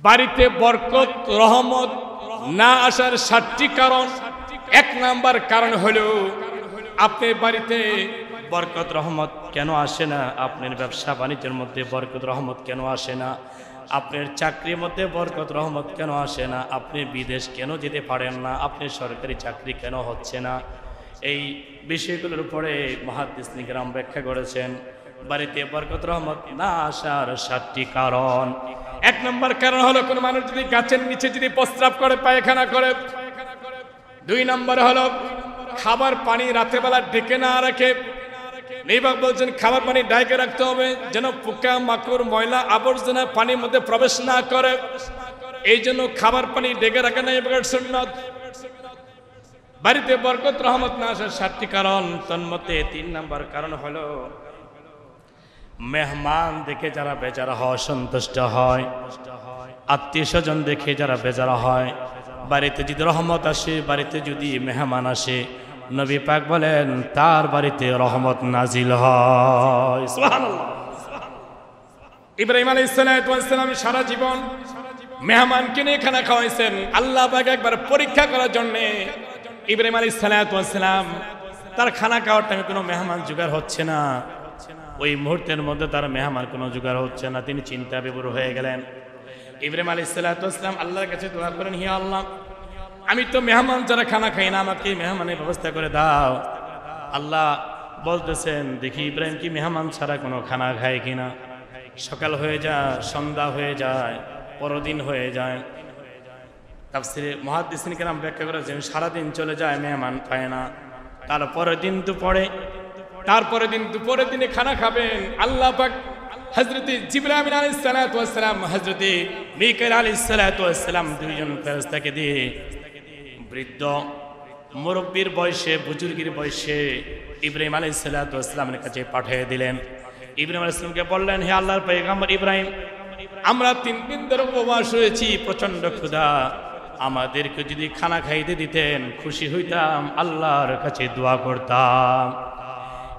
বাড়িতে বরকত রহমত না আসার 7টি কারণ। 1 নাম্বার কারণ হলো আপনার বাড়িতে বরকত রহমত কেন আসে না, আপনার ব্যবসা বাণিজ্যের মধ্যে বরকত রহমত কেন আসে না, আপনার চাকরির মধ্যে বরকত রহমত কেন আসে না, আপনি বিদেশ কেন যেতে পারেন না, আপনার সরকারি চাকরি কেন হচ্ছে না, এই বিষয়গুলোর উপরে মুহাদ্দিসিন কিরাম ব্যাখ্যা করেছেন। বাড়িতে বরকত রহমত না আসার 7টি কারণ। 1 নম্বর কারণ হলো কোন মানুষ যদি গাছের নিচে যদি প্রস্রাব করে, পায়খানা করে। 2 নম্বর হলো খাবার পানি রাতের বেলা ঢেকে না রাখে। নেবাক বলছেন খাবার পানি ঢেকে রাখতে হবে যেন পোকা মাকড় ময়লা আবর্জনা পানির মধ্যে প্রবেশ না করে, এই জন্য খাবার পানি ঢেকে রাখা না এবার সুন্নাত। বাড়িতে বরকত রহমত না আসার 7টি কারণ, তন্মধ্যে 3 নম্বর কারণ হলো মেহমান দেখে যারা বেচারা হয়, সন্তুষ্ট হয়, আত্মীয় স্বজন দেখে যারা বেচারা হয়। বাড়িতে যদি রহমত আসে, বাড়িতে যদি মেহমান আসে, নবী পাক বলেন তার বাড়িতে রহমত নাজিল হয়। সুবহানাল্লাহ। ইব্রাহিম আলাইহিস সালাম সারা জীবন মেহমানকে নিয়ে খানা খাওয়াইছেন। আল্লাহ পাক একবার পরীক্ষা করার জন্য ইব্রাহিম আলাইহিস সালাম তার খানা খাওয়ার টাইমে কোনো মেহমান জোগাড় হচ্ছে না, ওই মুহূর্তের মধ্যে তার মেহমান কোনো জোগাড় হচ্ছে না, তিনি চিন্তা বিভোর হয়ে গেলেন। ইব্রাহিম আলাইহিস সালাম আল্লাহর কাছে দোয়া করেন, হে আল্লাহ, আমি তো মেহমান যারা খানা খাই না, আমাকে মেহমানের ব্যবস্থা করে দাও। আল্লাহ বলতেছেন, দেখি ইব্রাহিম কি মেহমান ছাড়া কোনো খানা খায় কিনা। সকাল হয়ে যায়, সন্ধ্যা হয়ে যায়, পরদিন হয়ে যায়। তাফসীরে মুহাদ্দিসিন কিরাম ব্যাখ্যা করেছেন সারাদিন চলে যায়, মেহমান পায় না। তারপরের দিন দুপুরের দিনে খানা খাবেন। আল্লাহ পাক হযরত জিবরাইল আলাইহিস সালাম, হযরত মিকাইল আলাইহিস সালাম দুইজন ফেরেশতাকে দিয়ে বৃদ্ধ মুরব্বির বয়সে, বুজুর্গের বয়সে ইব্রাহিম আলাইহিস সালামের কাছে পাঠিয়ে দিলেন। ইব্রাহিম আলাইহিস সালামকে বললেন, হে আল্লাহর পয়গম্বর ইব্রাহিম, আমরা 3 দিন ধরে উপবাস হয়েছি, প্রচন্ড ক্ষুধা, আমাদেরকে যদি খানা খাইতে দিতেন খুশি হইতাম, আল্লাহর কাছে দোয়া করতাম।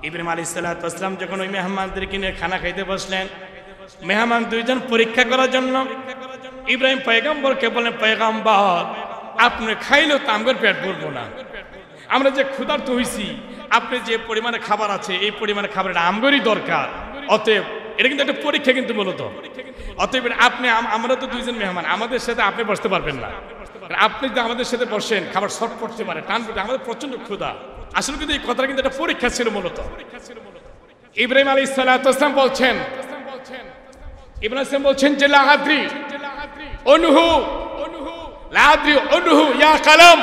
ইব্রাহিম আলাইহিস সালাম যখন ওই মেহমানদেরকে নিয়ে খানা খাইতে বসলেন, মেহমান দুইজন পরীক্ষা করার জন্য ইব্রাহিম পয়গম্বরকে বলেন, পয়গম্বর আপনি খাইলেও তো আমগর পেট ভরবো না, আমরা যে ক্ষুধার্ত হইছি, আপনি যে পরিমাণে খাবার আছে এই পরিমাণে খাবার আমগরই দরকার, অতএব এটা কিন্তু একটা পরীক্ষা কিন্তু মূলত। অতএব আপনি আমরা তো দুইজন মেহমান, আমাদের সাথে আপনি বসতে পারবেন না, আপনি যদি আমাদের সাথে বসেন খাবার শর্ট পড়তে পারে, টান পড়তে, আমাদের প্রচন্ড ক্ষুধা। আসলে কিন্তু এই কথাটা কিন্তু একটা পরীক্ষা ছিল মূলত। ইব্রাহিম আলাইহিস সালাম বলছেন, ইব্রাহিম বলছেন যে লা আদ্রি উনহু লা আদ্রি উনহু ইয়া কালাম,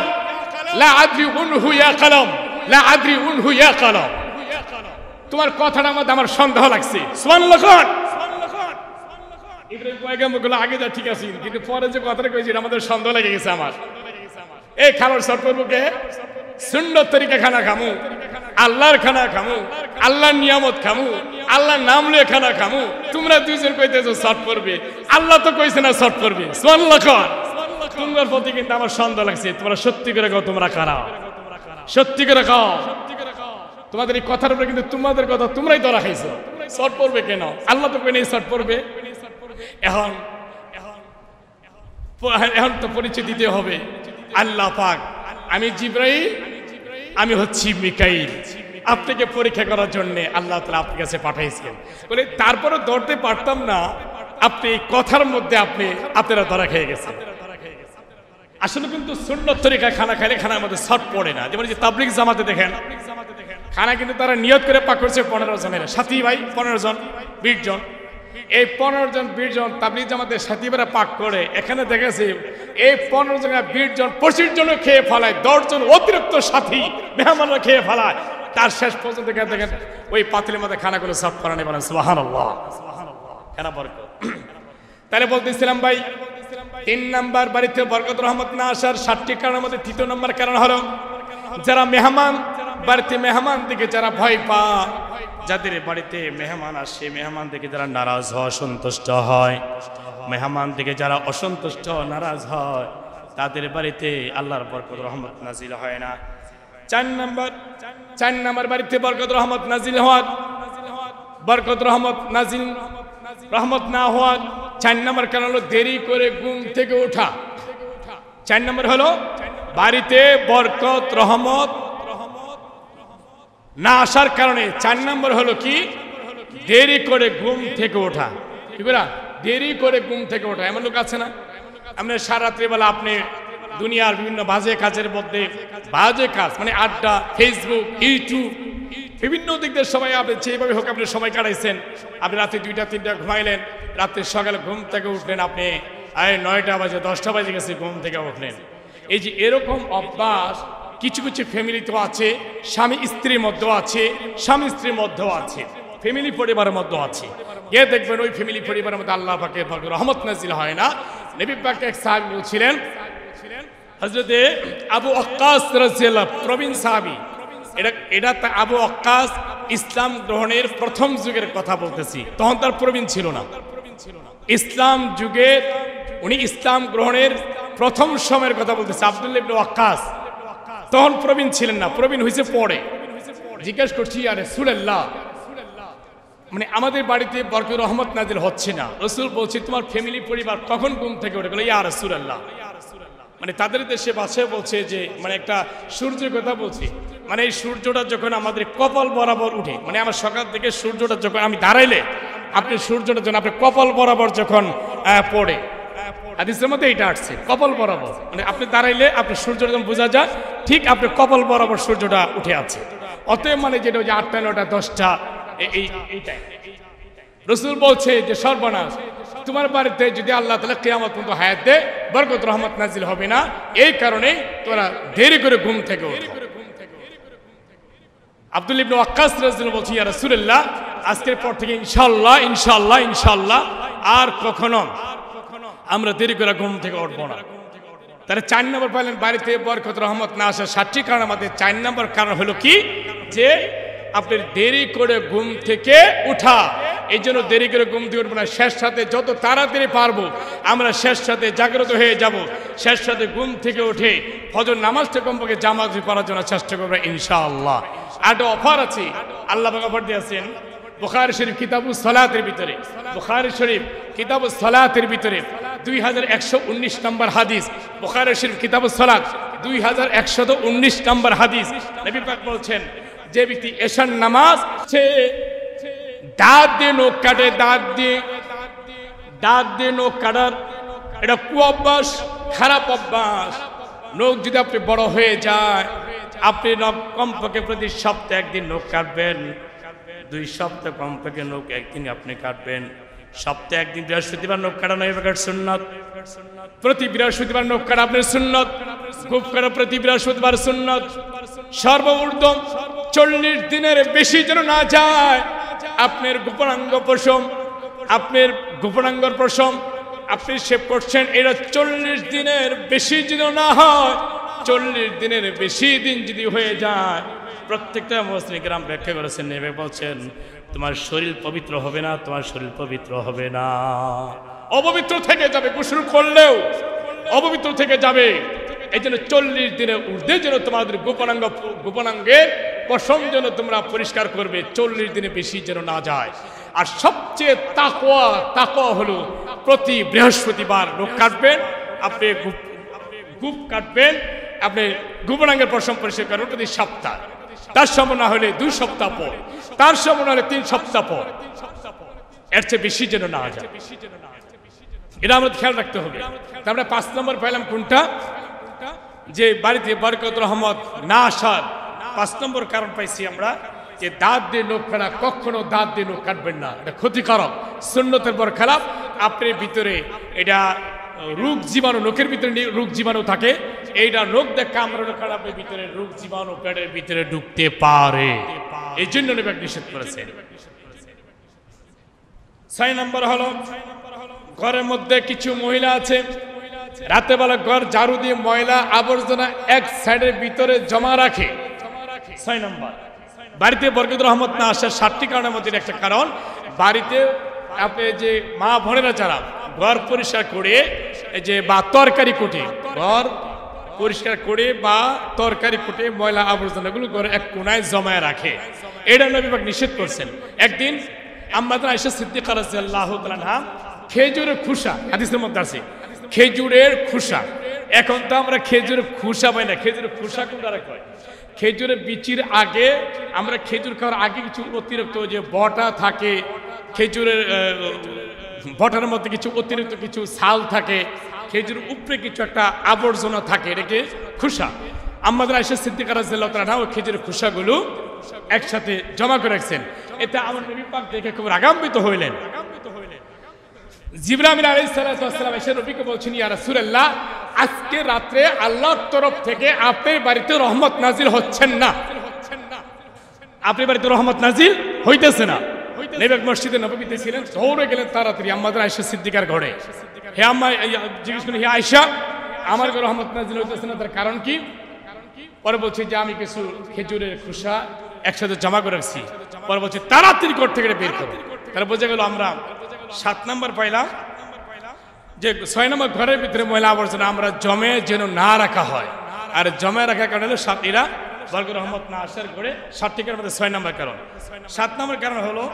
লা আদ্রি উনহু ইয়া কালাম, লা আদ্রি উনহু ইয়া কালাম। তোমার কথাটা আমার সন্দেহ লাগছে। সুবহানাল্লাহ। ইব্রাহিম পয়গম্বর গুলো আগে যা ঠিক আছে, কিন্তু পরে যে কথাটা কইছি আমাদের সন্দেহ লেগে গেছে। আমার এই খাবার শর্ট করবো কে? সুন্নত তরিকা খানা খামু, আল্লাহর খানা খামু, আল্লাহর নিয়ামত খামু, আল্লাহর নাম লয়ে খানা খামু। তোমরা দুইজন কইতেছো শর্ট পড়বে, আল্লাহ তো কইছে না শর্ট পড়বে। সুবহানাল্লাহ। তোমার প্রতি কিন্তু আমার সন্দেহ লাগছে। তোমরা সত্যি করে কও, তোমরা কারা? সত্যি করে কও। তোমাদের এই কথার উপরে কিন্তু তোমাদের কথা তোমরাই ধরা খাইছো। শর্ট পড়বে কেন? আল্লাহ তো কই নাই শর্ট পড়বে। এখন তো পরিচয় দিতে হবে। আল্লাহ পাক, আমি জিবরাইল, আমি হচ্ছি মিকাইল, আপনাকে পরীক্ষা করার জন্য আল্লাহ তাআলা আপনার কাছে পাঠাইছেন বলে। তারপরে ধরতে পারতাম না, আপনি কথার মধ্যে আপনারা ধরা খেয়ে গেছেন। আসলে কিন্তু সুন্নত তরিকা খানা খাইলে খানার মধ্যে শর্ট পড়ে না। যেমন যে তাবলিগ জামাতে দেখেন খানা কিন্তু তারা নিয়ত করে পাক করছে 15 জনের সাথী ভাই, 15 জন 20 জন, এই 15 জন 20 জন তাবলিগ জামাতের সাথীরা পাক করে। এখানে দেখেছি এই 15 জন 20 জন 25 জন খেয়ে ফেলায়, 10 জন অতিরিক্ত সাথী মেহমানরা খেয়ে ফেলায়। তার শেষ পর্যন্ত দেখেন ওই পাতিলের মধ্যে খানাগুলো সব করানি। বলেন সুবহানাল্লাহ। খানা বরকত। তাহলে বলতেছিলাম ভাই, 3 নাম্বার বাড়িতে বরকত রহমত না আসার 7টি কারণের মধ্যে 3 নম্বর কারণ হলো যারা মেহমান, বাড়িতে মেহমান দিকে যারা ভয় পায়, যাদের বাড়িতে মেহমান আসে, মেহমান থেকে যারা নারাজ হয়, অসন্তুষ্ট হয়, মেহমান থেকে যারা অসন্তুষ্ট নারাজ হয়, তাদের বাড়িতে আল্লাহর বরকত রহমত নাজিল হয় না। 4 নাম্বার বাড়িতে বরকত রহমত নাজিল হওয়ার, বরকত রহমত নাজিল রহমত না হওয়ার 4 নম্বর কারণ হলো দেরি করে ঘুম থেকে ওঠা। 4 নম্বর হলো বাড়িতে বরকত রহমত না আসার কারণে। 4 নম্বর হলো কি দেরি করে ঘুম থেকে ওঠা। কি বলা দেরি করে ঘুম থেকে ওঠা? এমন লোক আছে না, আপনি সারা রাত্রিবেলা আপনি দুনিয়ার বিভিন্ন বাজে কাজের মধ্যে, বাজে কাজ মানে আড্ডা, ফেসবুক, ইউটিউব, বিভিন্ন দিক দিয়ে সময় আপনি যেভাবে হোক আপনি সময় কাটাইছেন। আপনি রাতে 2টা 3টা ঘুমাইলেন, রাত্রে সকালে ঘুম থেকে উঠলেন আপনি 9টা বাজে 10টা বাজে গেছে ঘুম থেকে উঠলেন। এই যে এরকম অভ্যাস কিছু কিছু ফ্যামিলি তো আছে, স্বামী স্ত্রীর মধ্যেও আছে, স্বামী স্ত্রীর মধ্যেও আছে, ফ্যামিলি পরিবারের মধ্যেও আছে। গিয়ে দেখবেন ওই ফ্যামিলি পরিবারের মধ্যে আল্লাহ পাকের রহমত নাজিল হয় না। নবী পাক এক সাহাবী বলছিলেন, হযরতে আবু ওয়াক্কাস রাদিয়াল্লাহু প্রবীণ সাহাবী, এটা আবু ওয়াক্কাস ইসলাম গ্রহণের প্রথম যুগের কথা বলতেছি, তখন তার প্রবীণ ছিল না। ইসলাম যুগের উনি ইসলাম গ্রহণের প্রথম সময়ের কথা বলতেছে। আব্দুল্লাহ ইবনে ওয়াক্কাস তখন প্রবীণ ছিলেন না, প্রবীণ হয়েছে পরে। জিজ্ঞেস করছি ইয়া রাসূলুল্লাহ, মানে আমাদের বাড়িতে বরকত রহমত নাজিল হচ্ছে না, রাসূল বলছে তোমার ফ্যামিলি পরিবার কখন ঘুম থেকে উঠে গেল? ইয়া রাসূলুল্লাহ, মানে তাদের দেশে ভাষায় বলছে যে মানে একটা সূর্যের কথা বলছে, মানে এই সূর্যটা যখন আমাদের কপাল বরাবর উঠে, মানে আমার সকাল থেকে সূর্যটা যখন আমি দাঁড়াইলে আপনি সূর্যটা যখন আপনার কপাল বরাবর যখন পড়ে, হাদিসের মধ্যে এটা আসছে কপাল বরাবর, মানে আপনি দাঁড়াইলে আপনার সূর্যটা যখন বোঝা যায় ঠিক আপনার কপাল বরাবর সূর্যটা উঠে আছে। অতএব মানে যেটা ওই যে 8টা 9টা 10টা এইটাই রাসূল বলছে যে সর্বনাশ, তোমার বাড়িতে যদি আল্লাহ তাআলা কিয়ামত পর্যন্ত হায়াত দেয় বরকত রহমত নাজিল হবে না, এই কারণে তোমরা দেরি করে ঘুম থেকে ওঠো। আব্দুল্লাহ ইবনে ওয়াক্কাস রাদিয়াল্লাহু বলছি, ইয়া রাসূলুল্লাহ, আজকের পর থেকে ইনশাআল্লাহ ইনশাআল্লাহ ইনশাআল্লাহ আর কখনো আমরা দেরি করে ঘুম থেকে উঠবো না। তাহলে 4 নম্বর পাইলেন বাড়িতে বরকত রহমত না আসার 7টি কারণ। আমাদের 4 নম্বর কারণ হলো কি যে আপনার দেরি করে ঘুম থেকে উঠা। এই জন্য দেরি করে ঘুম থেকে উঠবো না, শেষ সাথে যত তাড়াতাড়ি পারবো আমরা শেষ সাথে জাগ্রত হয়ে যাব, শেষ সাথে ঘুম থেকে উঠে ফজর নামাজটা কমপক্ষে জামাত পড়ার জন্য চেষ্টা করবো ইনশাআল্লাহ। আর অফার আছে, আল্লাহ পাক অফার দিয়েছেন বুখারী শরীফ কিতাবুস সালাতের ভিতরে, বুখারী শরীফ কিতাবুস সালাতের ভিতরে 2119 নম্বর হাদিস, বুখারী শরীফ কিতাবুস সালাত 2119 নম্বর হাদিস। নবী পাক বলছেন, যে ব্যক্তি এশার নামাজ সে দাঁত দিয়ে নখ কাটে, দাঁত দিয়ে নখ কাটার এটা কুঅভ্যাস, খারাপ অভ্যাস। নখ যদি আপনি বড় হয়ে যায়, আপনি নখ কমপক্ষে প্রতি সপ্তাহে একদিন নখ কাটবেন, 2 সপ্তাহ কমপক্ষে নখ একদিন আপনি কাটবেন। সপ্তাহে একদিন বৃহস্পতিবার নখ কাটানো এবার সুন্নত, প্রতি বৃহস্পতিবার নখ কাটা আপনার সুন্নত, গোঁফ কাটা প্রতি বৃহস্পতিবার সুন্নত। সর্বঊর্ধ্ব 40 দিনের বেশি যেন না যায় আপনার গোপনাঙ্গ পশম, আপনার গোপনাঙ্গর পশম আপনি শেভ করছেন, এটা 40 দিনের বেশি যেন না হয়। 40 দিনের বেশি দিন যদি হয়ে যায়, প্রত্যেকটা মুসলিম কিরাম ব্যাখ্যা করেছেন, নেবে বলছেন তোমার শরীর পবিত্র হবে না, তোমার শরীর পবিত্র হবে না, অপবিত্র থেকে যাবে, গোসল করলেও অপবিত্র থেকে যাবে। এই জন্য 40 দিনের ঊর্ধ্বে যেন তোমাদের গোপনাঙ্গের পশম যেন তোমরা পরিষ্কার করবে, 40 দিনে বেশি যেন না যায়। আর সবচেয়ে তাকওয়া হলো প্রতি বৃহস্পতিবার নখ কাটবেন, আপনি গোঁফ কাটবেন, আপনি গোপনাঙ্গের পশম পরিষ্কার করবেন প্রতি সপ্তাহ, তার সময় না হলে 2 সপ্তাহ পর, তার সময় না হলে 3 সপ্তাহ পর, এর চেয়ে বেশি যেন না যায়। এটা আমাদের খেয়াল রাখতে হবে। তারপরে 5 নম্বর পাইলাম কোনটা, যে বাড়িতে বরকত রহমত না আসার 5 নম্বর কারণ পাইছি আমরা, যে দাঁত দিয়ে নখ কাটা, কখনো দাঁত দিয়ে নখ কাটবেন না, এটা ক্ষতিকারক, সুন্নতের পর খেলাফ। আপনার ভিতরে এটা রোগ জীবাণু, নখের ভিতরে রোগ জীবাণু থাকে, এইটা রোগ দিয়ে কামড়ানো কারণে আপনার ভিতরে রোগ জীবাণু পেটের ভিতরে ঢুকতে পারে, এই জন্য নবী নিষেধ করেছেন। 6 নম্বর হলো ঘরের মধ্যে কিছু মহিলা আছে রাতেবেলা ঘর ঝাড়ু দিয়ে ময়লা আবর্জনা এক সাইডের ভিতরে জমা রাখে। 6 নম্বর বাড়িতে বরকত রহমত না আসার 7টি কারণের মধ্যে একটা কারণ, বাড়িতে আপনি যে মা বোনেরা যারা ঘর পরিষ্কার করে যে বা তরকারি কোটে, ঘর পরিষ্কার করে বা তরকারি কোটে ময়লা আবর্জনাগুলো ঘরে এক কোনায় জমায় রাখে, এটা নবী পাক নিষেধ করছেন। একদিন আম্মা আয়েশা সিদ্দিকা রাদিয়াল্লাহু তাআলা খেজুরের খোসা হাদিসের মধ্যে আছে খেজুরের খোসা। এখন তো আমরা খেজুরের খোসা পাই না, খেজুরের খোসা কোনটা কয়? খেজুরের বিচির আগে আমরা খেজুর খাওয়ার আগে কিছু অতিরিক্ত যে বটা থাকে, খেজুরের বটার মধ্যে কিছু অতিরিক্ত কিছু ছাল থাকে, খেজুর উপরে কিছু একটা আবর্জনা থাকে, এটাকে খোসা। আমাদের আয়েশা সিদ্দিকা রাদিয়াল্লাহু তাআলা ওই খেজুরের খোসাগুলো একসাথে জমা করে রাখছেন। এতে আমার নবী পাক দেখে খুব রাগান্বিত হইলেন। জিবরাইল আলাইহিস সালাতু ওয়াস সালাম এসে নবীকে বলছেন, ইয়া রাসূলুল্লাহ, আজকে রাতে আল্লাহর তরফ থেকে আপনার বাড়িতে রহমত নাজিল হচ্ছেন না, আপনার বাড়িতে রহমত নাজিল হইতেছে না। নবী মসজিদে নববীতে ছিলেন, দৌড়ে গেলেন তাড়াতাড়ি আমাদের আয়েশা সিদ্দিকার ঘরে। হে আম্মা, জিজ্ঞেস করেন, হে আয়েশা, আমার ঘরে রহমত নাজিল হইতেছে না, তার কারণ কি? পরে বলছে যে আমি কিছু খেজুরের খোসা একসাথে জমা করে রাখছি। পরে বলছে তাড়াতাড়ি ঘর থেকে বের করো। তারা বোঝা গেল আমরা 7 নম্বর পাইলাম যে 6 নম্বর ঘরের ভিতরে ময়লা আবর্জনা আমরা জমে যেন না রাখা হয়। আর জমে রাখার কারণ হলো এরা বরকত রহমত না আসার করে 7টির মধ্যে 6 নম্বর কারণ। 7 নম্বর কারণ হলো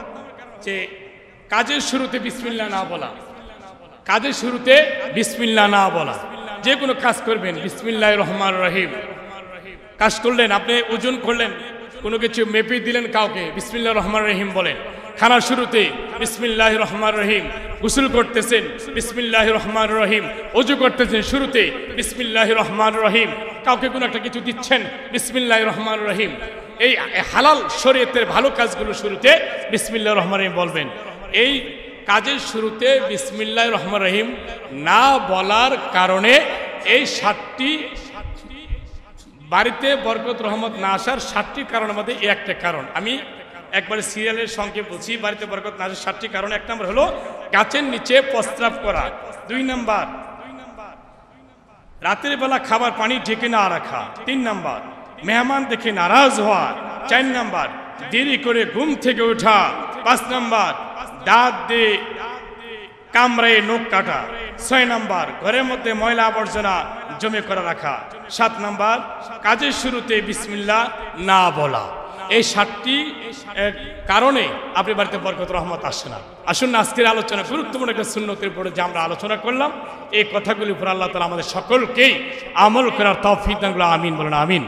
যে কাজের শুরুতে বিসমিল্লাহ না বলা। কাজের শুরুতে বিসমিল্লাহ না বলা। যে কোনো কাজ করবেন বিসমিল্লাহির রহমানির রহিম। কাজ করলেন, আপনি ওজন করলেন, কোনো কিছু মেপে দিলেন কাউকে, বিসমিল্লাহির রহমানির রহিম বলেন। খানার শুরুতে বিসমিল্লাহির রহমানির রহিম। গোসল করতেছেন বিসমিল্লাহির রহমানির রহিম। ওযু করতেছেন শুরুতে বিসমিল্লাহির রহমানির রহিম। কাউকে কোনো একটা কিছু দিচ্ছেন বিসমিল্লাহির রহমানির রহিম। এই হালাল শরীয়তের ভালো কাজগুলো শুরুতে বিসমিল্লাহির রহমানির রহিম বলবেন। এই কাজের শুরুতে বিসমিল্লাহির রহমানির রহিম না বলার কারণে এই 7টি বাড়িতে বরকত রহমত না আসার 7টি কারণের মধ্যে এই একটা কারণ। আমি একবারে সিরিয়ালের সংক্ষেপ বলছি। বাড়িতে বরকত না আসার 7টি কারণ। 1 নম্বর হলো গাছের নিচে প্রস্রাব করা। 2 নম্বর রাতের বেলা খাবার পানি ঢেকে না রাখা। 3 নম্বর মেহমান দেখে নারাজ হওয়া। 4 নম্বর দেরি করে ঘুম থেকে ওঠা। 5 নম্বর দাঁত দিয়ে কামড়ে নখ কাটা। 6 নম্বর ঘরের মধ্যে ময়লা আবর্জনা জমে করে রাখা। 7 নম্বর কাজের শুরুতে বিসমিল্লাহ না বলা। এই 7টি কারণে আপনি বাড়িতে বরকত রহমত আসে না। আসুন না আজকের আলোচনা গুরুত্বপূর্ণ একটা সুন্নতের উপরে যে আমরা আলোচনা করলাম, এই কথাগুলির উপর আল্লাহ তাআলা আমাদের সকলকেই আমল করার তৌফিক দান করুন। আমিন বলেন আমিন।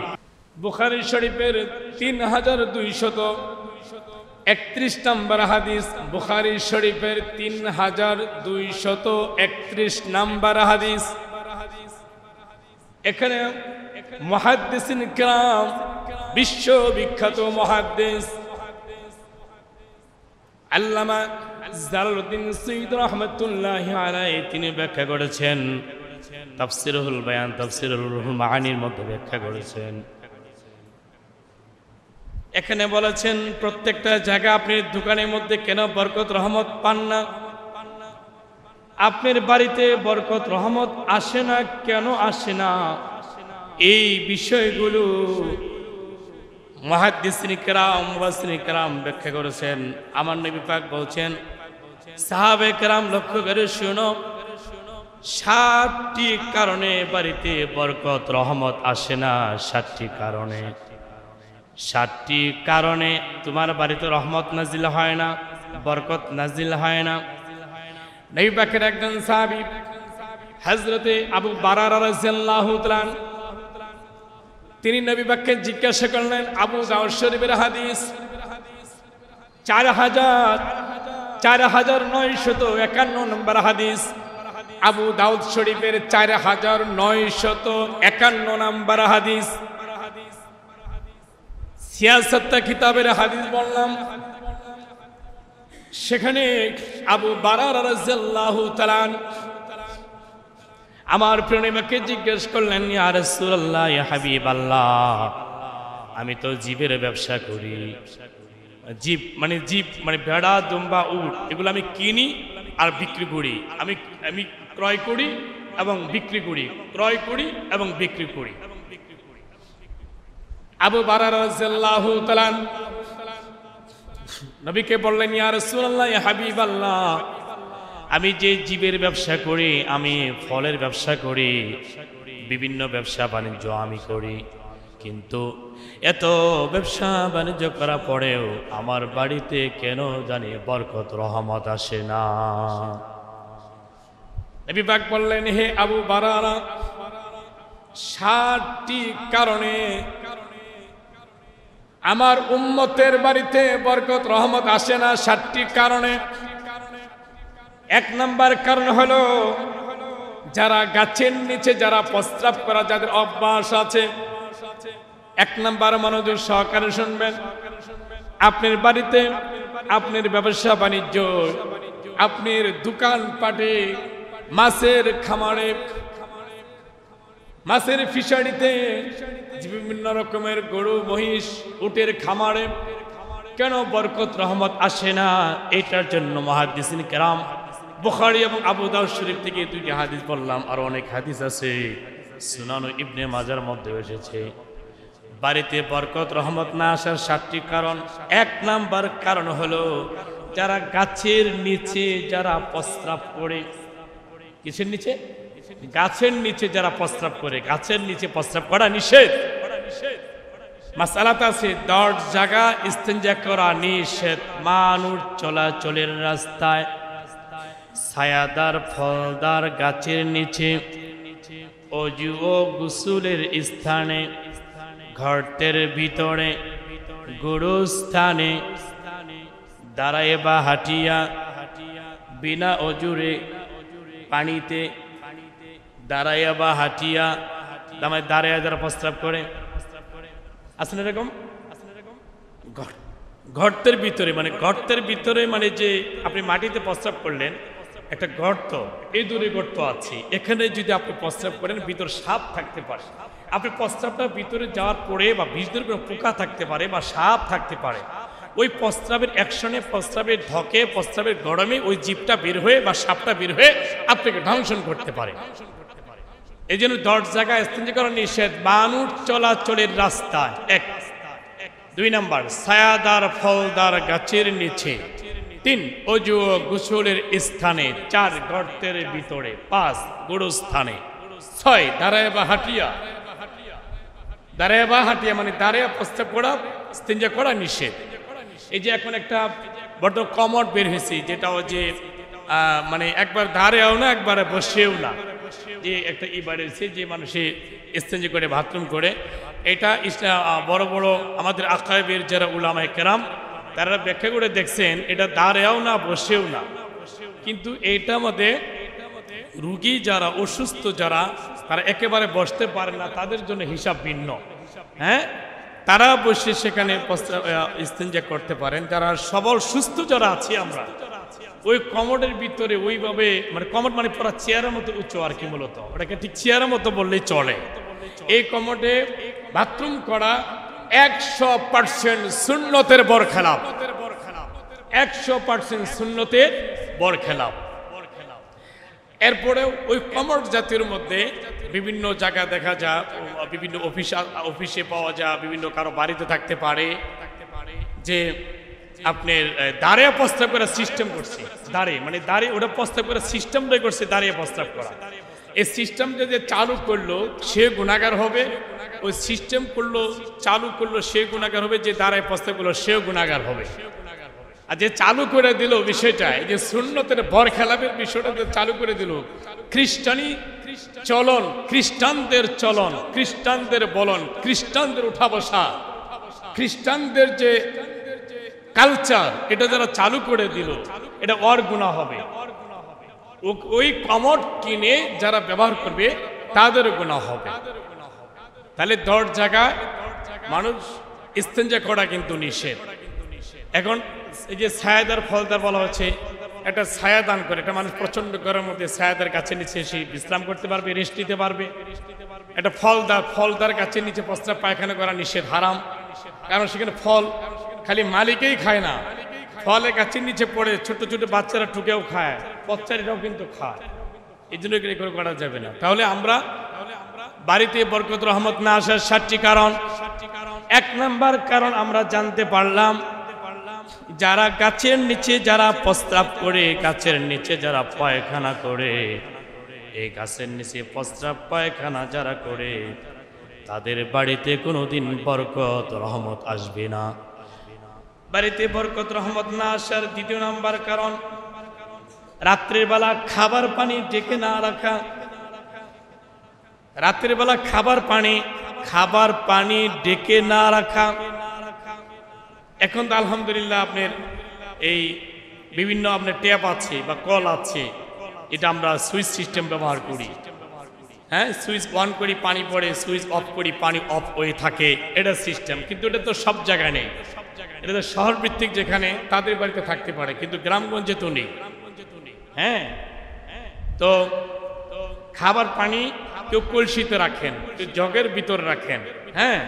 বুখারী শরীফের 3231 নম্বর হাদিস। বুখারী শরীফের 3231 নম্বর হাদিস। এখানে মুহাদ্দিসিন কিরাম, বিশ্ববিখ্যাত মুহাদ্দিস আল্লামা জালালউদ্দিন সৈয়দী রাহমাতুল্লাহি আলাইহি তিনি ব্যাখ্যা করেছেন তাফসীরুল বায়ান, তাফসীরুল রুহুল মাআনির মধ্যে ব্যাখ্যা করেছেন। এখানে বলেছেন প্রত্যেকটা জায়গা আপনি দোকানের মধ্যে কেন বরকত রহমত পান না, আপনার বাড়িতে বরকত রহমত আসে না, কেন আসে না, এই বিষয়গুলো মুহাদ্দিসিন কিরাম, মুফাসসিরিন কিরাম ব্যাখ্যা করেছেন। আমার নবী পাক বলছেন, সাহাবে কিরাম লক্ষ্য করে শুনো, 7টি কারণে বাড়িতে বরকত রহমত আসে না। 7টি কারণে, 7টি কারণে তোমার বাড়িতে রহমত নাজিল হয় না, বরকত নাজিল হয় না। নবী পাকের একজন সাহাবী হযরতে আবু বারারা রাদিয়াল্লাহু তাআলা তিনি নবী পাককে জিজ্ঞাসা করলেন, আবু দাউদ শরীফের হাদিস 4951 নম্বর হাদিস। আবু দাউদ শরীফের 4951 নম্বর হাদিস। সিয়াসাত কিতাবের হাদিস বললাম, সেখানে আবু বারারা রাদিয়াল্লাহু তাআলা আমার প্রিয় নবীকে জিজ্ঞেস করলেন, ইয়া রাসূলুল্লাহ, ইয়া হাবিবাল্লাহ, আমি তো জীবের ব্যবসা করি। জীব মানে ভেড়া, দুম্বা, উট এগুলো আমি কিনি আর বিক্রি করি। আমি ক্রয় করি এবং বিক্রি করি, ক্রয় করি এবং বিক্রি করি। আবু বারারা রাদিয়াল্লাহু তাআলা নবীকে বললেন, ইয়া রাসূলুল্লাহ, ইয়া হাবিবাল্লাহ, আমি যে জীবের ব্যবসা করি, আমি ফলের ব্যবসা করি, বিভিন্ন ব্যবসা বাণিজ্য আমি করি, কিন্তু এত ব্যবসা বাণিজ্য করার পরেও আমার বাড়িতে কেন জানি বরকত রহমত আসে না। নবী পাক বললেন, হে আবু বারারা, 60টি কারণে আমার উম্মতের বাড়িতে বরকত রহমত আসে না। 60টি কারণে। 1 নাম্বার কারণ হলো যারা গাছের নিচে যারা প্রস্রাব করা, যাদের অভ্যাস আছে। 1 নাম্বার মনোযোগ সহকারে শুনবেন। আপনার বাড়িতে আপনার ব্যবসা বাণিজ্য, আপনার দোকানপাটে, মাছের খামারে, মাছের ফিশারিতে, বিভিন্ন রকমের গরু মহিষ উটের খামারে কেন বরকত রহমত আসে না? এটার জন্য মুহাদ্দিসিন কেরাম বুখারী এবং আবু দাউদ শরীফ থেকে 2টি হাদিস বললাম, আর অনেক হাদিস আছে সুনান ইবনে মাজার মধ্যে এসেছে। বাড়িতে বরকত রহমত না আসার 7টি কারণ। 1 নাম্বার কারণ হলো যারা গাছের নিচে যারা প্রস্রাব করে। কিসের নিচে? গাছের নিচে যারা প্রস্রাব করে। গাছের নিচে প্রস্রাব করা নিষেধ। মাসআলাত আছে, 10 জায়গা ইস্তেঞ্জা করা নিষেধ। মানুষ চলাচলের রাস্তায়, ছায়াদার ফলদার গাছের নিচে, অজু ও গোসলের স্থানে, ঘরের ভিতরে, গুরুস্থানে, দাঁড়ায় বা হাঁটিয়া, বিনা অজুরে পানিতে দাঁড়াইয়া বা হাঁটিয়া, দাঁড়াইয়া যারা প্রস্রাব করে আসেন এরকম। গর্তের ভিতরে, মানে গর্তের ভিতরে, মানে যে আপনি মাটিতে প্রস্রাব করলেন, একটা গর্ত, এই দূরে গর্ত আছে, এখানে যদি আপনি প্রস্রাব করেন ভিতর সাপ থাকতে পারে। আপনি প্রস্রাবটা ভিতরে যাওয়ার পরে বা ভিতরে কোনো পোকা থাকতে পারে বা সাপ থাকতে পারে, ওই প্রস্রাবের অ্যাকশনে, প্রস্রাবের ঢকে, প্রস্রাবের গরমে ওই জীবটা বের হয়ে বা সাপটা বের হয়ে আপনাকে ধ্বংসন করতে পারে। এই জন্য 10 জায়গায় ইস্তেঞ্জা করা নিষেধ মানুষ চলাচলের রাস্তায়। 1। 2 নাম্বার ছায়াদার ফলদার গাছের নিচে। 3 অজু ও গোসলের স্থানে। 4 গর্তের ভিতরে। 5 গুরুস্থানে। 6 দাঁড়ায় বা হাঁটিয়া। দাঁড়ায় বা হাঁটিয়া মানে দাঁড়ায় প্রস্রাব করা, ইস্তেঞ্জা করা নিষেধ। এই যে এখন একটা বড় কমোড বের হয়েছে, যেটা যে মানে একবার দাঁড়ায়ও না, একবার বসেও না, যে একটা বেরিয়েছে যে মানুষে ইস্তেঞ্জা করে বাথরুম করে। এটা বড় বড় আমাদের আকায়েবের যারা উলামায়ে কেরাম তারা ব্যাখ্যা করে দেখছেন, এটা দাঁড়ায়ও না, বসেও না। কিন্তু এইটার মধ্যে রুগী যারা, অসুস্থ যারা, তারা একেবারে বসতে পারে না, তাদের জন্য হিসাব ভিন্ন। হ্যাঁ, তারা বসে সেখানে ইস্তেঞ্জা করতে পারেন। যারা সবল সুস্থ যারা আছি আমরা, ওই কমোডের ভিতরে ওইভাবে, মানে কমোড মানে পুরো চেয়ারের মতো উঁচু আর কি, মূলত ওটাকে ঠিক চেয়ারের মতো বললেই চলে। এই কমোডে বাথরুম করা 100% সুন্নতের বরখেলাপ। 100% সুন্নতের বরখেলাপ। এরপরেও ওই কমোড জাতীয় মধ্যে বিভিন্ন জায়গা দেখা যায়, বিভিন্ন অফিসে পাওয়া যায়, বিভিন্ন কারো বাড়িতে থাকতে পারে, যে আপনার দাঁড়িয়ে প্রস্তাব করার সিস্টেম করছে। দাঁড়িয়ে মানে দাঁড়িয়ে ওটা প্রস্তাব করার সিস্টেমটাই করছে, দাঁড়িয়ে প্রস্তাব করা। এই সিস্টেমটা যে চালু করলো সে গুনাহগার হবে, ওই সিস্টেম করলো চালু করলো সে গুনাহগার হবে, যে দাঁড়ায় প্রস্তাব করলো সেও গুনাহগার হবে। আর যে চালু করে দিল বিষয়টা, এই যে সুন্নতের বরখেলাপের বিষয়টা চালু করে দিল, খ্রিস্টানি চলন, খ্রিস্টানদের চলন, খ্রিস্টানদের বলন, খ্রিস্টানদের উঠা বসা, খ্রিস্টানদের যে কালচার, এটা যারা চালু করে দিল, এটা ওর গুনাহ হবে। ওই কমোড কিনে যারা ব্যবহার করবে তাদের গুনাহ হবে। তাহলে 10 জায়গায় মানুষ ইস্তেঞ্জা করা কিন্তু নিষেধ। এখন এই যে ছায়াদার ফলদার বলা হচ্ছে, একটা ছায়া দান করে, এটা মানুষ প্রচন্ড গরমের মধ্যে ছায়াদার কাছে নিচে এসে বিশ্রাম করতে পারবে, রেস্ট নিতে পারবে। এটা ফলদার কাছে নিচে প্রস্রাব পায়খানা করা নিষেধ, হারাম। কারণ সেখানে ফল খালি মালিকেই খায় না, ফলের গাছের নিচে পড়ে ছোট ছোট বাচ্চারা ঠুকেও খায়, বাচ্চারাও কিন্তু খায়। এই জন্য এগুলো করা যাবে না। তাহলে আমরা বাড়িতে বরকত রহমত না আসার 7টি কারণ। 1 নাম্বার কারণ আমরা জানতে পারলাম, যারা গাছের নিচে যারা প্রস্রাব করে, গাছের নিচে যারা পায়খানা করে, এই গাছের নিচে প্রস্রাব পায়খানা যারা করে, তাদের বাড়িতে কোনোদিন বরকত রহমত আসবে না। বাড়িতে বরকত রহমত না আসার 2 নাম্বার কারণ, রাত্রের বেলা খাবার পানি ডেকে না রাখা, রাত্রের বেলা খাবার পানি ডেকে না রাখা। এখন তো আলহামদুলিল্লাহ আপনার এই বিভিন্ন আপনার ট্যাপ আছে বা কল আছে, এটা আমরা সুইচ সিস্টেম ব্যবহার করি। হ্যাঁ, সুইচ অন করি পানি পড়ে, সুইচ অফ করি পানি অফ হয়ে থাকে, এটা সিস্টেম। কিন্তু এটা তো সব জায়গায় নেই, এটা তো শহর ভিত্তিক যেখানে তাদের বাড়িতে থাকতে পারে, কিন্তু গ্রামগঞ্জে তো নেই। হ্যাঁ, তো খাবার পানি কেউ কলসিতে রাখেন, কেউ জগের ভিতরে রাখেন, হ্যাঁ,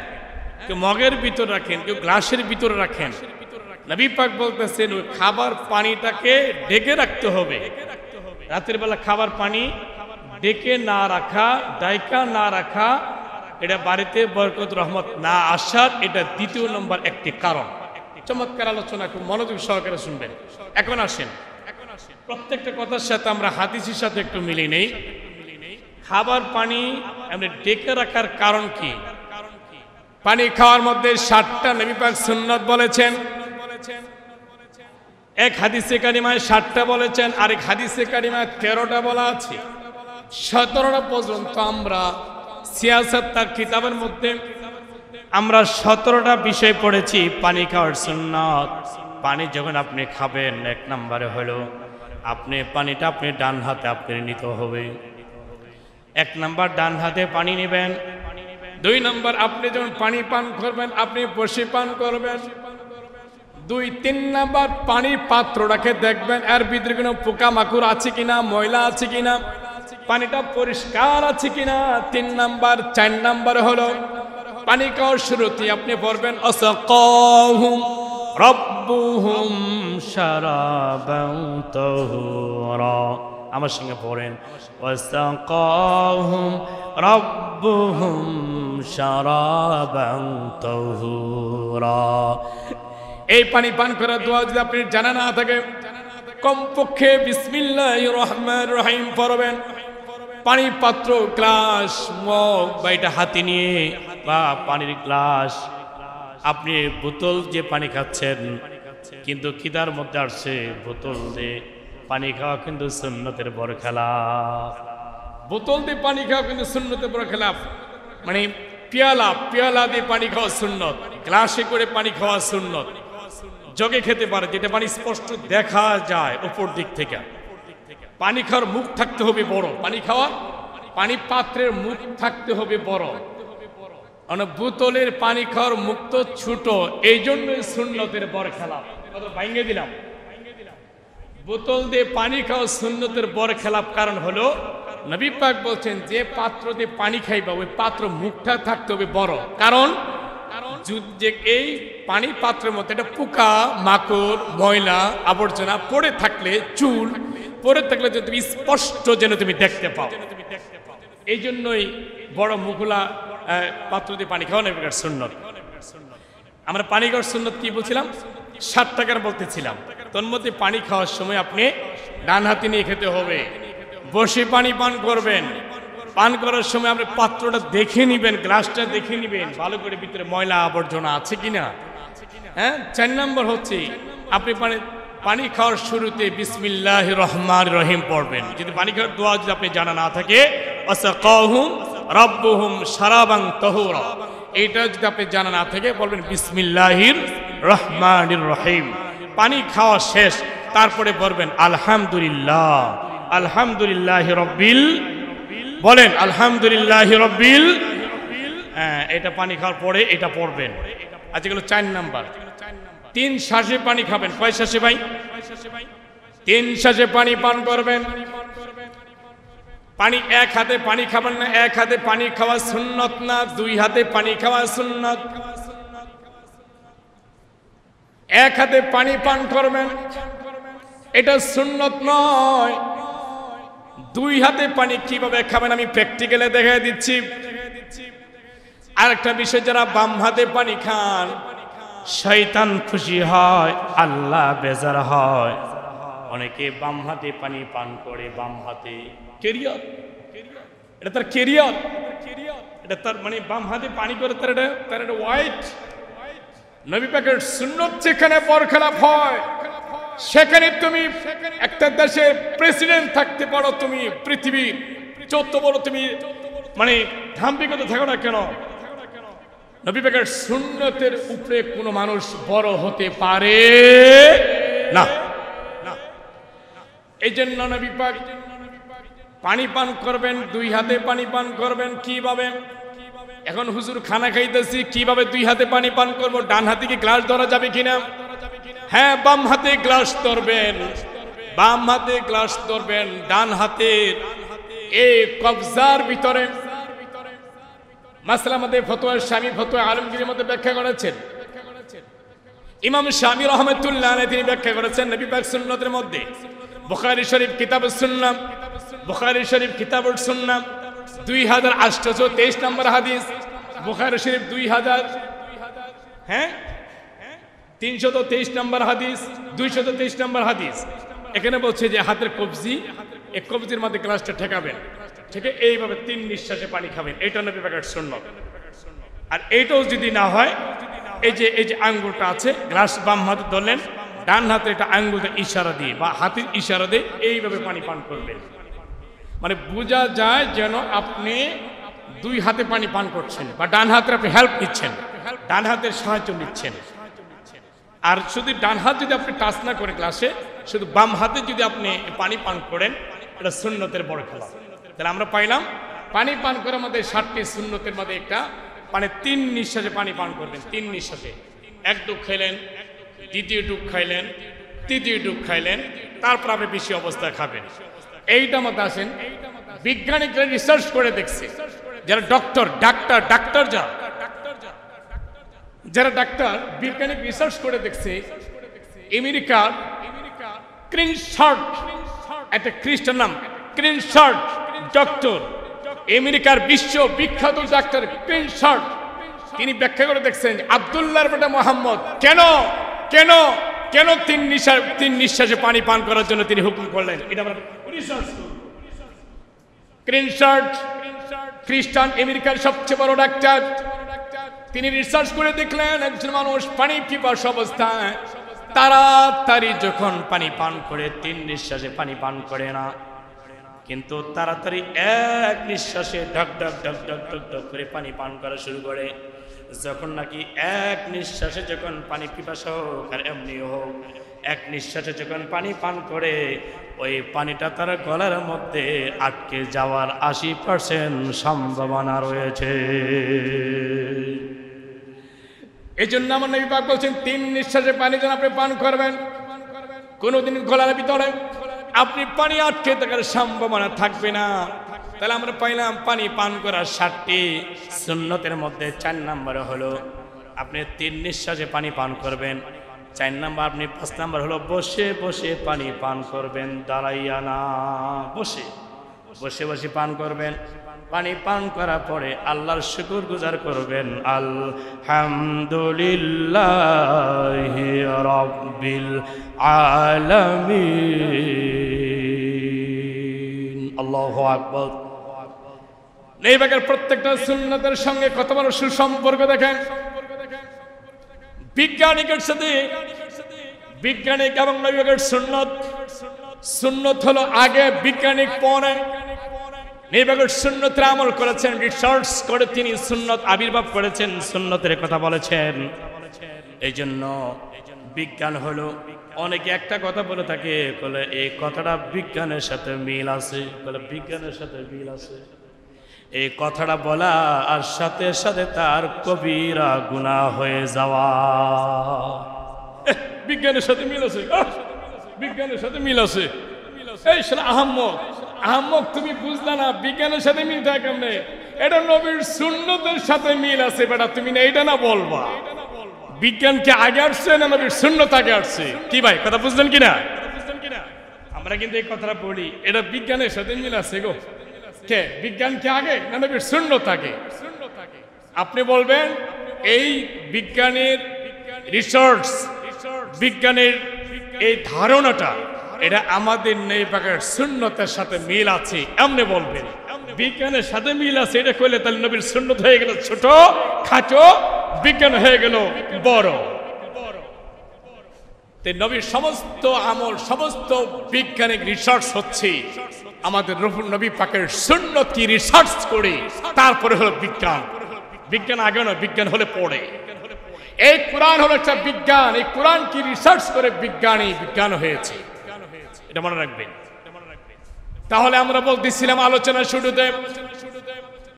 কেউ মগের ভিতরে রাখেন, কেউ গ্লাসের ভিতরে রাখেন। নবী পাক বলতেছেন ওই খাবার পানিটাকে ডেকে রাখতে হবে। রাতের বেলা খাবার পানি ডেকে না রাখা, ডাইকা না রাখা, এটা বাড়িতে বরকত রহমত না আসার এটা দ্বিতীয় নম্বর একটি কারণ। চমৎকার আলোচনা, খুব মনোযোগ সহকারে শুনবেন। এখন আসেন, প্রত্যেকটা কথার সাথে আমরা হাদিসের সাথে একটু মিলিয়ে নেই। খাবার পানি আমরা ডেকে রাখার কারণ কি? পানি খাওয়ার মধ্যে 7টা নবী পাক সুন্নাত বলেছেন। এক হাদিসে কারিমায় 7টা বলেছেন, আরেক হাদিসে কারিমায় 13টা বলা আছে। 17টা পর্যন্ত আমরা সিয়াসাত তার কিতাবের মধ্যে আমরা 17টা বিষয় পড়েছি পানি খাওয়ার সুন্নাত। পানি যখন আপনি খাবেন, 1 নম্বরে হলো আপনি পানিটা আপনি ডান হাতে আপনি নিতে হবে। 1 নম্বর ডান হাতে পানি নেবেন। 2 নম্বর আপনি যখন পানি পান করবেন আপনি বসে পান করবেন। 2, 3 নম্বর পানির পাত্রটাকে দেখবেন এর ভিতরে কোনো পোকামাকড় আছে কিনা, ময়লা আছে কিনা, পানিটা পরিষ্কার আছে কিনা। 3 নম্বর 4 নম্বর হলো পানি খাওয়ার শুরুতে আপনি পড়বেন আসাকাহুম রাব্বুহুম শারাবান তাহুরা। আমার সঙ্গে পড়েন ওয়াসাকাহুম রাব্বুহুম শারাবান তাহুরা। এই পানি পান করার দোয়া যদি আপনি জানা না থাকে, কমপক্ষে বিসমিল্লাহির রহমানির রহিম পড়বেন। পানির পাত্র, গ্লাস, মগ বা এটা হাতে নিয়ে বা পানির গ্লাস, আপনি বোতল যে পানি খাচ্ছেন, কিন্তু খিদার মধ্যে আসছে বোতল দিয়ে পানি খাওয়া কিন্তু সুন্নতের বড় খেলাফ। বোতল দিয়ে পানি খাওয়া কিন্তু সুন্নতের বড় খেলাফ। মানে পেয়ালা দিয়ে পানি খাওয়া সুন্নত, গ্লাসে করে পানি খাওয়া সুন্নত। জগে খেতে পারে, যেটা পানি স্পষ্ট দেখা যায় উপর দিক থেকে। পানি খাওয়ার মুখ থাকতে হবে বড়, পানি পাত্রের মুখ থাকতে হবে বড়। বোতলের পানি খাওয়ার মুখ তো ছোট, এই জন্যই সুন্নতের বড় খেলাফ। ভাঙিয়ে দিলাম, বোতল দিয়ে পানি খাওয়া সুন্নতের বড় খেলাফ। কারণ হলো নবী পাক বলছেন যে পাত্র দিয়ে পানি খাইবা ওই পাত্র মুখটা থাকতে হবে বড়। কারণ যে এই পানি পাত্রের মধ্যে একটা পোকা মাকড় ময়লা আবর্জনা পড়ে থাকলে, চুল পড়ে থাকলে যে তুমি স্পষ্ট যেন তুমি দেখতে পাও, এই জন্যই বড় মুখলা পাত্র দিয়ে পানি খাওয়া নবীর সুন্নত। আমরা পানি খাওয়ার সুন্নত কি বলছিলাম? 7 টাকার বলতেছিলাম। তোর মধ্যে পানি খাওয়ার সময় আপনি ডান হাতে নিয়ে খেতে হবে, বসে পানি পান করবেন। পান করার সময় আপনি পাত্রটা দেখে নিবেন, গ্লাসটা দেখে নিবেন ভালো করে, ভিতরে ময়লা আবর্জনা আছে কিনা। হ্যাঁ, 4 নম্বর হচ্ছে আপনি পানি খাওয়ার শুরুতে বিসমিল্লাহির রহমানির রহিম পড়বেন। যদি পানি খাওয়ার দোয়া যদি আপনি জানা না থাকে, ওয়াসাকাহুম রাব্বুহুম শারাবান তাহুরা, এইটা যদি আপনি জানা না থাকে বলবেন বিসমিল্লাহির রহমানির রহিম। পানি খাওয়া শেষ, তারপরে বলবেন আলহামদুলিল্লাহ, আলহামদুলিল্লাহি রাব্বিল, বলেন আলহামদুলিল্লাহি রাব্বিল। এটা পানি খাওয়ার পরে এটা পড়বেন। আচ্ছা, গেল 4 নাম্বার। 3 শ্বাসে পানি খাবেন। কয় শ্বাসে ভাই? 3 শ্বাসে পানি পান করবেন। পানি 1 হাতে পানি খাবেন না, 1 হাতে পানি খাওয়া সুন্নত না, 2 হাতে পানি খাওয়া সুন্নত। 1 হাতে পানি পান করবেন, এটা সুন্নত নয়। 2 হাতে পানি কিভাবে খাবেন আমি প্র্যাকটিক্যালে দেখাই দিচ্ছি। আরেকটা বিষয়, যারা বাম হাতে পানি খান শয়তান খুশি হয়, আল্লাহ বেজার হয়। অনেকে বাম হাতে পানি পান করে, বাম হাতে কেরিয়ার, এটা তার কেরিয়ার, এটা তার মানে বাম হাতে পানি করে তার এটা হোয়াইট। নবী পাকের সুন্নত যেখানে বরখেলাপ হয় সেখানে তুমি একটা দেশের প্রেসিডেন্ট থাকতে পারো, তুমি পৃথিবীর যত বড় তুমি মানে ধাম্বিকতা থাকো না কেন, নবী পাকের সুন্নতের উপরে কোনো মানুষ বড় হতে পারে না। এই জন্য নবী পাক পানি পান করবেন, দুই হাতে পানি পান করবেন। কিভাবে? এখন হুজুর খানা খাইতেছি, কিভাবে দুই হাতে পানি পান করবো? ডান হাতে কি গ্লাস ধরা যাবে কিনা? হ্যাঁ, বাম হাতে গ্লাস ধরবেন, বাম হাতে গ্লাস ধরবেন। ডান হাতের এই কবজার ভিতরে মাসলা মধ্যে ফতোয়া শামী ফতোয়া আলমগীরের মধ্যে ব্যাখ্যা করেছেন ইমাম শামী রহমাতুল্লাহ আলাইহি, তিনি ব্যাখ্যা করেছেন নবী পাক সুন্নতের মধ্যে বুখারী শরীফ কিতাবুস সুন্নাহ, বুখারী শরীফ কিতাবুস সুন্নাহ 2823 নম্বর হাদিস, বুখারী শরীফ 323 নম্বর হাদিস, 223 নম্বর হাদিস। এখানে বলছে যে হাতের কবজি, এই কবজির মধ্যে গ্লাসটা ঠেকাবেন, ঠিক এইভাবে 3 নিঃশ্বাসে পানি খাবেন। এটা নবী পাকের সুন্নাত। আর এইটাও যদি না হয়, এই যে আঙ্গুলটা আছে, গ্লাস বাম হাতে ধরলেন, ডান হাতে এটা আঙ্গুলটা ইশারা দিয়ে বা হাতের ইশারা দিয়ে এইভাবে পানি পান করবেন। মানে বোঝা যায় যেন আপনি দুই হাতে পানি পান করছেন বা ডান হাতে আপনি হেল্প নিচ্ছেন, ডান হাতের সাহায্য নিচ্ছেন। আর শুধু ডান হাত যদি আপনি টাচ না করে গ্লাসে, শুধু বাম হাতে যদি আপনি পানি পান করেন, এটা সুন্নতের বড় খেলা। তাহলে আমরা পাইলাম পানি পান করার মধ্যে 60টি সুন্নতের মধ্যে একটা, মানে 3 নিঃশ্বাসে পানি পান করবেন। 3 নিঃশ্বাসে, 1 ডুব খাইলেন, দ্বিতীয় ডুব খাইলেন, তৃতীয় ডুব খাইলেন, তারপর আপনি বেশি অবস্থায় খাবেন। এইটা মধ্যে আসেন, বিজ্ঞানীরা রিসার্চ করে দেখছে, যারা ডাক্তার যারা ডাক্তার বিজ্ঞানিক রিসার্চ করে দেখছে, আমেরিকার ক্রিনশট, একটা খ্রিস্টান নাম ক্রিনশট ডক্টর, আমেরিকার বিশ্ব বিখ্যাত ডাক্তার ক্রিনশট, তিনি ব্যাখ্যা করে দেখছেন আব্দুল্লাহর বেটা মোহাম্মদ কেন কেন কেন 3 নিঃশ্বাসে পানি পান করার জন্য তিনি হুকুম করলেন। এটা আমরা রিসার্চ করি। ক্রিনশট খ্রিস্টান, আমেরিকার সবচেয়ে বড় ডাক্তার, তিনি রিসার্চ করে দেখলেন একজন মানুষ পানি পিপাস অবস্থায় তাড়াতাড়ি যখন পানি পান করে 3 নিঃশ্বাসে পানি পান করে না, কিন্তু তাড়াতাড়ি 1 নিঃশ্বাসে ঢক ঢক ঢক ঢক ঢক ঢক করে পানি পান করা শুরু করে। যখন নাকি 1 নিঃশ্বাসে যখন পানি পিপাসা হোক আর এমনি হোক, 1 নিঃশ্বাসে যখন পানি পান করে, ওই পানিটা তার গলার মধ্যে আটকে যাওয়ার 80% সম্ভাবনা রয়েছে। এই জন্য আমার নবী পাক বলছেন 3 নিঃশ্বাসে পানি যেন আপনি পান করবেন, কোনোদিন গলার ভিতরে আপনি পানি আটকে থাকার সম্ভাবনা থাকবে না। তাহলে আমরা পাইলাম পানি পান করার 60টি সুন্নতের মধ্যে 4 নম্বর হলো আপনি 3 নিঃশ্বাসে পানি পান করবেন। 4 নম্বর, আপনি 5 নম্বর হলো বসে বসে পানি পান করবেন, দাঁড়াইয়া না, বসে বসে পান করবেন। পানি পান করার পরে আল্লাহর শুকর গুজার করবেন, আলহামদুলিল্লাহি রাব্বিল আলামিন, আল্লাহু আকবার। এই বাগের প্রত্যেকটা সুন্নতের সঙ্গে কত বড় সুসম্পর্ক দেখেন। বিজ্ঞানিকের সাথে বিজ্ঞানিক এবং নবীর সুন্নত হলো আগে, বিজ্ঞানিক পরে। নবীর সুন্নতের আমল করেছেন, রিসার্চ করে তিনি সুন্নত আবির্ভাব করেছেন, সুন্নতের কথা বলেছেন। এই জন্য বিজ্ঞান হলো, অনেকে একটা কথা বলে থাকে, বলে এই কথাটা বিজ্ঞানের সাথে মিল আছে, বলে বিজ্ঞানের সাথে মিল আছে। এই কথাটা বলা আর সাথে সাথে তার কবিরা গুনাহ হয়ে যাওয়া। বিজ্ঞানের সাথে মিল আছে, বিজ্ঞানের সাথে মিল আছে। এই শালা আহম্মক তুমি বুঝলা না, বিজ্ঞানের সাথে মিল থাকে কেমনে? এটা নবীর সুন্নতের সাথে মিল আছে বেটা, তুমি না এইটা না বলবা। বিজ্ঞানকে আগে আসছে না নবীর সুন্নত আগে আসছে? কি ভাই কথা বুঝলেন কিনা? আমরা কিন্তু এই কথাটা বলি, এটা বিজ্ঞানের সাথে মিল আছে গো। কে বিজ্ঞানকে আগে না নবীর সুন্নত আগে? আপনি বলবেন এই বিজ্ঞানের রিসার্চ, বিজ্ঞানের এই ধারণাটা, এটা আমাদের নবী পাকের সুন্নতের সাথে মিল আছে, এমনি বলবেন। বিজ্ঞানের সাথে মিল আছে এটা কইলে তাহলে নবীর সুন্নত হয়ে গেল ছোট খাটো, বিজ্ঞান হয়ে গেল বড়। নবীর সমস্ত আমল, সমস্ত বৈজ্ঞানিক রিসার্চ হচ্ছে আমাদের নবী পাকের সুন্নত কি রিসার্চ করে তারপরে হলো বিজ্ঞান। বিজ্ঞান আগে নয়, বিজ্ঞান হলে পড়ে। এই কোরআন হলো একটা বিজ্ঞান, এই কোরআন কি রিসার্চ করে বিজ্ঞান হয়েছে, এটা মনে রাখবেন। তাহলে আমরা বলতেছিলাম আলোচনা শুরুতে